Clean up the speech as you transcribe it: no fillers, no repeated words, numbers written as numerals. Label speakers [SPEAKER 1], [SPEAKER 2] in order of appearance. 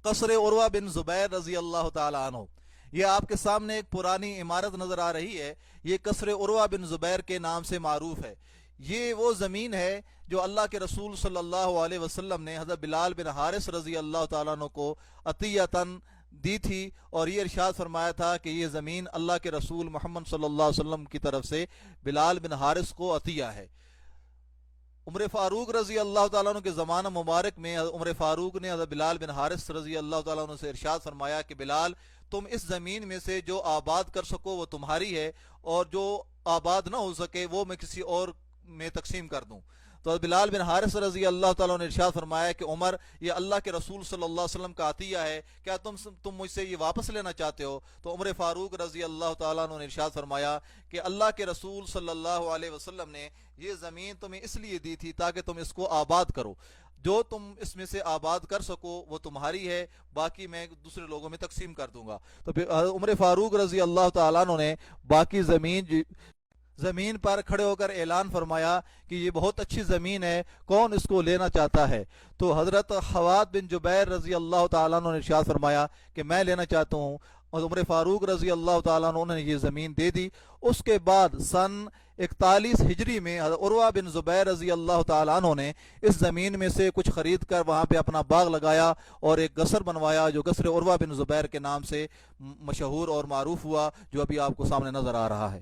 [SPEAKER 1] قصر عروہ بن زبیر رضی اللہ تعالیٰ عنہ، یہ آپ کے سامنے ایک پرانی عمارت نظر آ رہی ہے۔ یہ قصر عروہ بن زبیر کے نام سے معروف ہے۔ یہ وہ زمین ہے جو اللہ کے رسول صلی اللہ علیہ وسلم نے حضرت بلال بن حارث رضی اللہ تعالیٰ عنہ کو عطیتاً دی تھی، اور یہ ارشاد فرمایا تھا کہ یہ زمین اللہ کے رسول محمد صلی اللہ علیہ وسلم کی طرف سے بلال بن حارث کو عطیہ ہے۔ عمر فاروق رضی اللہ تعالیٰ عنہ کے زمانہ مبارک میں عمر فاروق نے حضرت بلال بن حارث رضی اللہ تعالیٰ عنہ سے ارشاد فرمایا کہ بلال، تم اس زمین میں سے جو آباد کر سکو وہ تمہاری ہے، اور جو آباد نہ ہو سکے وہ میں کسی اور میں تقسیم کر دوں۔ تو بلال بن حارث رضی اللہ تعالیٰ نے ارشاد فرمایا کہ عمر، یہ اللہ کے رسول صلی اللہ علیہ وسلم کا عطیہ ہے، کیا تم مجھ سے یہ واپس لینا چاہتے ہو؟ تو عمر فاروق رضی اللہ تعالیٰ نے ارشاد فرمایا کہ اللہ کے رسول صلی اللہ علیہ وسلم نے یہ زمین تمہیں اس لیے دی تھی تاکہ تم اس کو آباد کرو، جو تم اس میں سے آباد کر سکو وہ تمہاری ہے، باقی میں دوسرے لوگوں میں تقسیم کر دوں گا۔ تو پھر عمر فاروق رضی اللہ تعالیٰ نے باقی زمین پر کھڑے ہو کر اعلان فرمایا کہ یہ بہت اچھی زمین ہے، کون اس کو لینا چاہتا ہے؟ تو حضرت خوات بن جبیر رضی اللہ تعالیٰ نے ارشاد فرمایا کہ میں لینا چاہتا ہوں، اور عمر فاروق رضی اللہ تعالیٰ نے یہ زمین دے دی۔ اس کے بعد سن 41 ہجری میں حضرت عروہ بن زبیر رضی اللہ تعالیٰ عنہ نے اس زمین میں سے کچھ خرید کر وہاں پہ اپنا باغ لگایا اور ایک قصر بنوایا جو قصر عروہ بن زبیر کے نام سے مشہور اور معروف ہوا، جو ابھی آپ کو سامنے نظر آ رہا ہے۔